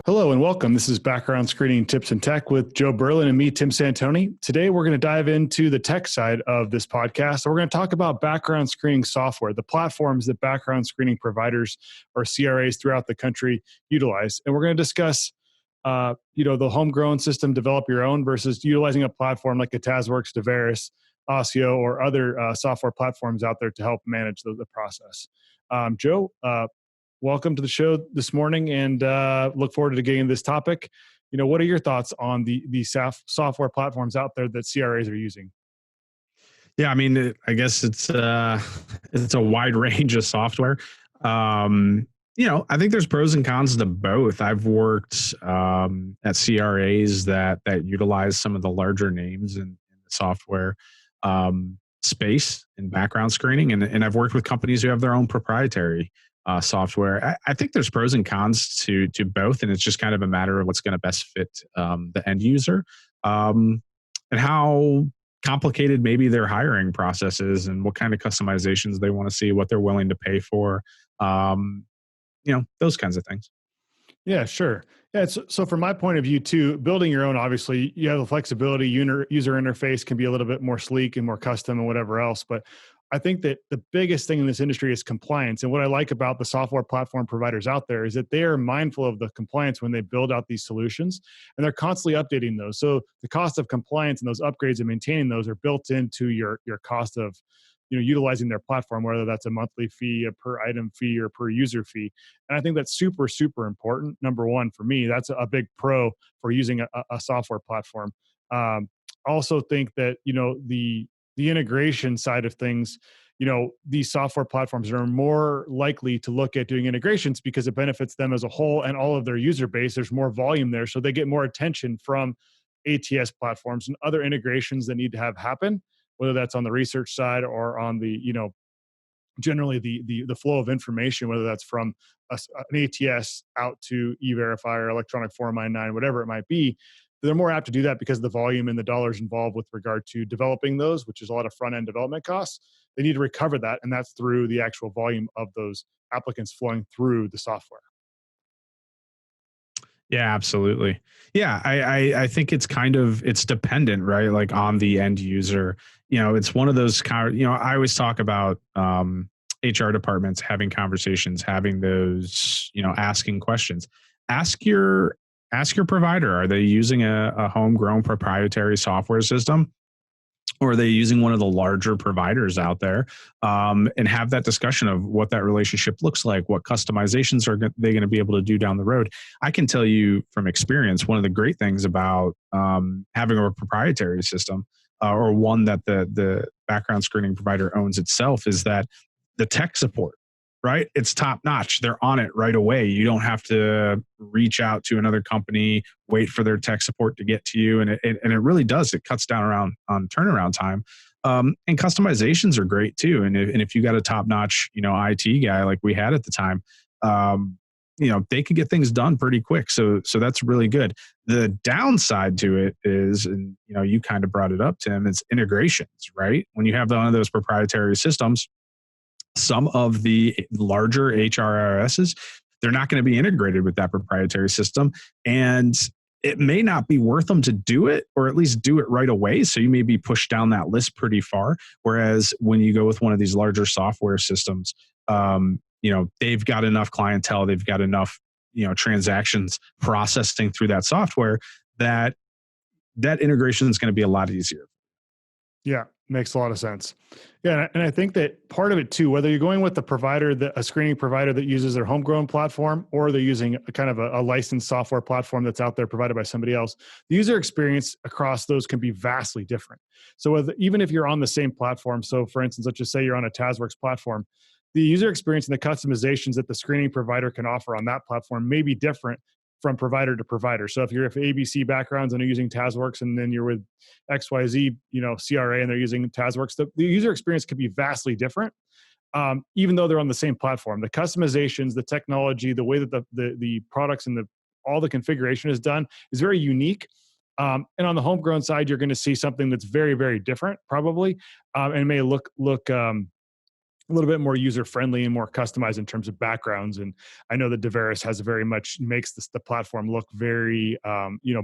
Hello and welcome. This is Background Screening Tips and Tech with Joe Berlin and me, Tim Santoni. Today, we're going to dive into the tech side of this podcast. We're going to talk about background screening software, the platforms that background screening providers or CRAs throughout the country utilize. And we're going to discuss, the homegrown system, develop your own versus utilizing a platform like a Tazworks, deverus, Accio, or other software platforms out there to help manage the process. Joe, welcome to the show this morning, and look forward to getting this topic. What are your thoughts on the software platforms out there that CRAs are using? Yeah, I mean, I guess it's a wide range of software. I think there's pros and cons to both. I've worked at CRAs that utilize some of the larger names in the software space in background screening, and I've worked with companies who have their own proprietary software. I think there's pros and cons to both, and it's just kind of a matter of what's going to best fit the end user and how complicated maybe their hiring process is and what kind of customizations they want to see, what they're willing to pay for, those kinds of things. Yeah, sure. Yeah, so from my point of view too, building your own, obviously you have the flexibility, user interface can be a little bit more sleek and more custom and whatever else. But I think that the biggest thing in this industry is compliance. And what I like about the software platform providers out there is that they are mindful of the compliance when they build out these solutions, and they're constantly updating those. So the cost of compliance and those upgrades and maintaining those are built into your cost of utilizing their platform, whether that's a monthly fee, a per item fee, or per user fee. And I think that's super, super important. Number one, for me, that's a big pro for using a software platform. I also think that, the integration side of things, these software platforms are more likely to look at doing integrations because it benefits them as a whole and all of their user base. There's more volume there. So they get more attention from ATS platforms and other integrations that need to have happen, whether that's on the research side or on the, generally the flow of information, whether that's from an ATS out to E-Verify or electronic Form I-9, whatever it might be. They're more apt to do that because of the volume and the dollars involved with regard to developing those, which is a lot of front-end development costs. They need to recover that, and that's through the actual volume of those applicants flowing through the software. Yeah, absolutely. Yeah, I think it's dependent, right? Like on the end user. It's one of those I always talk about HR departments having conversations, having those, asking questions. Ask your provider, are they using a homegrown proprietary software system? Or are they using one of the larger providers out there? And have that discussion of what that relationship looks like, what customizations are they going to be able to do down the road. I can tell you from experience, one of the great things about having a proprietary system or one that the background screening provider owns itself is that the tech support, right? It's top notch. They're on it right away. You don't have to reach out to another company, wait for their tech support to get to you. And it really does. It cuts down on turnaround time. And customizations are great too. And if you got a top notch, IT guy like we had at the time, they could get things done pretty quick. So that's really good. The downside to it is, and you kind of brought it up, Tim, it's integrations, right? When you have one of those proprietary systems, some of the larger HRISs, they're not going to be integrated with that proprietary system. And it may not be worth them to do it, or at least do it right away. So you may be pushed down that list pretty far. Whereas when you go with one of these larger software systems, they've got enough clientele, they've got enough, transactions processing through that software that integration is going to be a lot easier. Yeah, makes a lot of sense. Yeah, and I think that part of it too, whether you're going with a screening provider that uses their homegrown platform, or they're using a kind of a licensed software platform that's out there provided by somebody else, the user experience across those can be vastly different. So even if you're on the same platform, so for instance, let's just say you're on a Tazworks platform, the user experience and the customizations that the screening provider can offer on that platform may be different from provider to provider. So if you're ABC backgrounds and you're using Tazworks, and then you're with XYZ, CRA, and they're using Tazworks, the user experience could be vastly different, even though they're on the same platform. The customizations, the technology, the way that the products and all the configuration is done is very unique. And on the homegrown side, you're going to see something that's very, very different, probably, and may look a little bit more user friendly and more customized in terms of backgrounds. And I know that deverus has very much makes the platform look very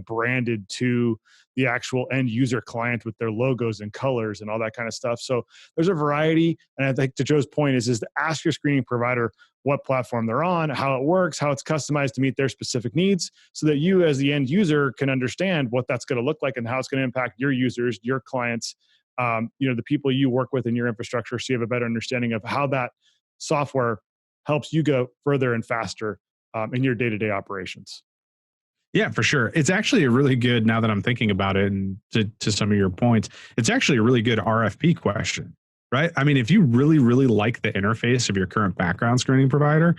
branded to the actual end user client with their logos and colors and all that kind of stuff. So there's a variety. And I think to Joe's point is to ask your screening provider what platform they're on, how it works, how it's customized to meet their specific needs, so that you as the end user can understand what that's going to look like and how it's going to impact your users, your clients, the people you work with in your infrastructure, so you have a better understanding of how that software helps you go further and faster in your day-to-day operations. Yeah, for sure. It's actually a really good, now that I'm thinking about it and to some of your points, it's actually a really good RFP question, right? I mean, if you really, really like the interface of your current background screening provider,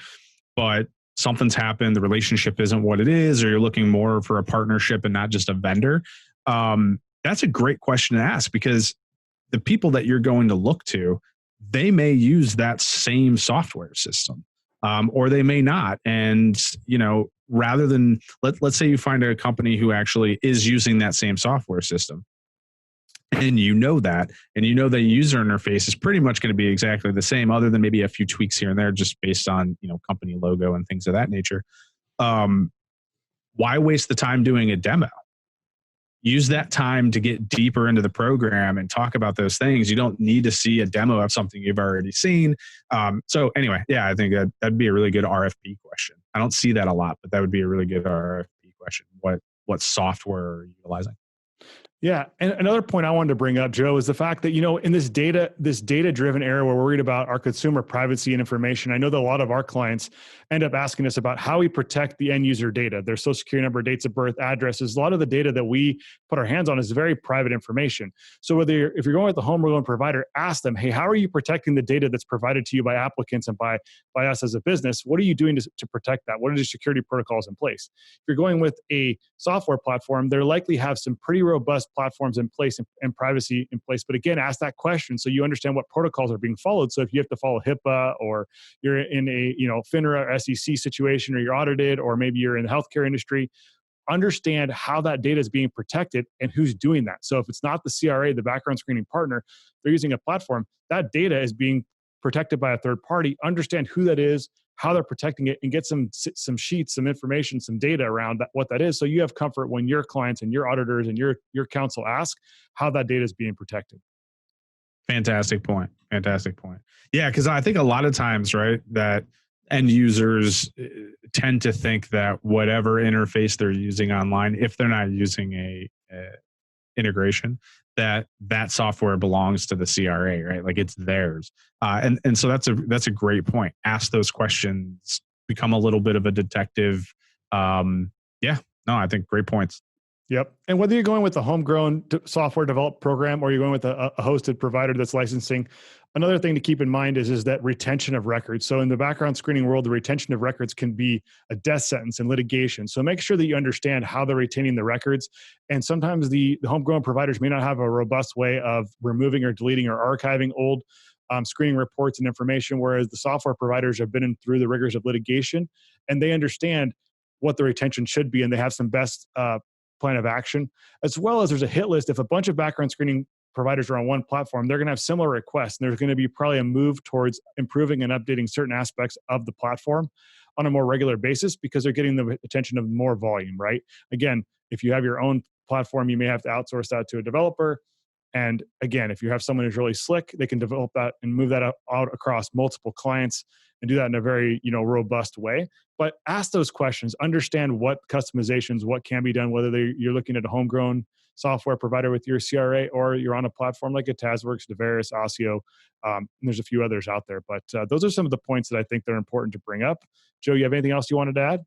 but something's happened, the relationship isn't what it is, or you're looking more for a partnership and not just a vendor, that's a great question to ask, because the people that you're going to look to, they may use that same software system, or they may not. And, rather than, let's say you find a company who actually is using that same software system, and that user interface is pretty much going to be exactly the same, other than maybe a few tweaks here and there, just based on, company logo and things of that nature. Why waste the time doing a demo? Use that time to get deeper into the program and talk about those things. You don't need to see a demo of something you've already seen. So anyway, yeah, I think that'd be a really good RFP question. I don't see that a lot, but that would be a really good RFP question. What software are you utilizing? Yeah. And another point I wanted to bring up, Joe, is the fact that, in this data-driven era, where we're worried about our consumer privacy and information, I know that a lot of our clients end up asking us about how we protect the end user data, their social security number, dates of birth, addresses. A lot of the data that we put our hands on is very private information. So if you're going with the homegrown provider, ask them, hey, how are you protecting the data that's provided to you by applicants and by us as a business? What are you doing to protect that? What are the security protocols in place? If you're going with a software platform, they likely have some pretty robust platforms in place and privacy in place. But again, ask that question so you understand what protocols are being followed. So if you have to follow HIPAA, or you're in a FINRA or SEC situation, or you're audited, or maybe you're in the healthcare industry, understand how that data is being protected and who's doing that. So if it's not the CRA, the background screening partner, they're using a platform, that data is being protected by a third party. Understand who that is, how they're protecting it, and get some sheets, some information, some data around what that is, so you have comfort when your clients and your auditors and your counsel ask how that data is being protected. Fantastic point. Yeah, because I think a lot of times, right, that end users tend to think that whatever interface they're using online, if they're not using a integration, that software belongs to the CRA, right? Like it's theirs. And so that's a great point. Ask those questions, become a little bit of a detective. I think great points. Yep. And whether you're going with a homegrown software developed program, or you're going with a hosted provider that's licensing, another thing to keep in mind is that retention of records. So in the background screening world, the retention of records can be a death sentence in litigation. So make sure that you understand how they're retaining the records. And sometimes the homegrown providers may not have a robust way of removing or deleting or archiving old screening reports and information, whereas the software providers have been through the rigors of litigation, and they understand what the retention should be, and they have some best plan of action, as well as there's a hit list. If a bunch of background screening providers are on one platform, they're going to have similar requests, and there's going to be probably a move towards improving and updating certain aspects of the platform on a more regular basis, because they're getting the attention of more volume, right? Again, if you have your own platform, you may have to outsource that to a developer. And again, if you have someone who's really slick, they can develop that and move that out across multiple clients and do that in a very robust way. But ask those questions, understand what customizations, what can be done, whether you're looking at a homegrown software provider with your CRA, or you're on a platform like a Tazworks, deverus, Accio, and there's a few others out there. But those are some of the points that I think they're important to bring up. Joe, you have anything else you wanted to add?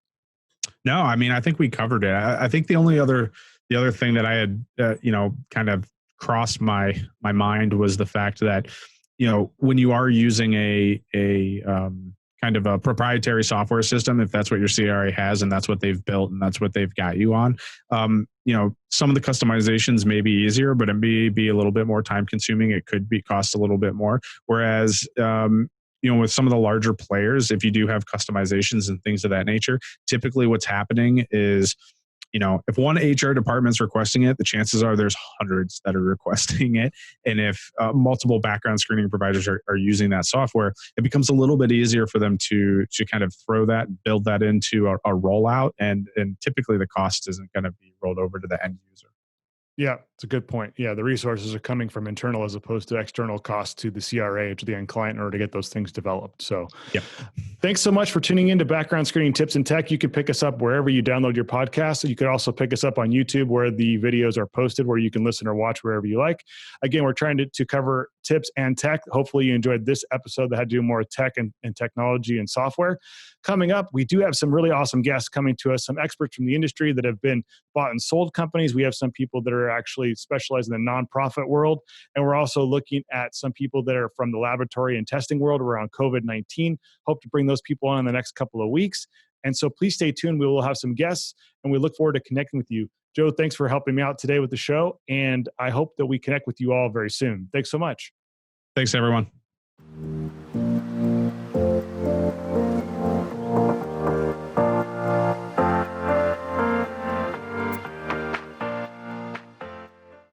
No, I mean, I think we covered it. I think the other thing that I had, kind of crossed my mind was the fact that, when you are using a kind of a proprietary software system, if that's what your CRA has and that's what they've built and that's what they've got you on, some of the customizations may be easier, but it may be a little bit more time consuming. It could cost a little bit more. Whereas, with some of the larger players, if you do have customizations and things of that nature, typically what's happening is if one HR department's requesting it, the chances are there's hundreds that are requesting it. And if multiple background screening providers are using that software, it becomes a little bit easier for them to kind of throw that, build that into a rollout. And typically the cost isn't going to be rolled over to the end user. Yeah, it's a good point. Yeah, the resources are coming from internal as opposed to external costs to the CRA, to the end client, in order to get those things developed. So, yep. Thanks so much for tuning in to Background Screening Tips in Tech. You can pick us up wherever you download your podcast. You could also pick us up on YouTube, where the videos are posted, where you can listen or watch wherever you like. Again, we're trying to cover tips and tech. Hopefully you enjoyed this episode that had to do more with tech and technology and software. Coming up, we do have some really awesome guests coming to us, some experts from the industry that have been bought and sold companies. We have some people that are actually specialized in the nonprofit world. And we're also looking at some people that are from the laboratory and testing world around COVID-19. Hope to bring those people on in the next couple of weeks. And so please stay tuned. We will have some guests, and we look forward to connecting with you. Joe, thanks for helping me out today with the show. And I hope that we connect with you all very soon. Thanks so much. Thanks, everyone.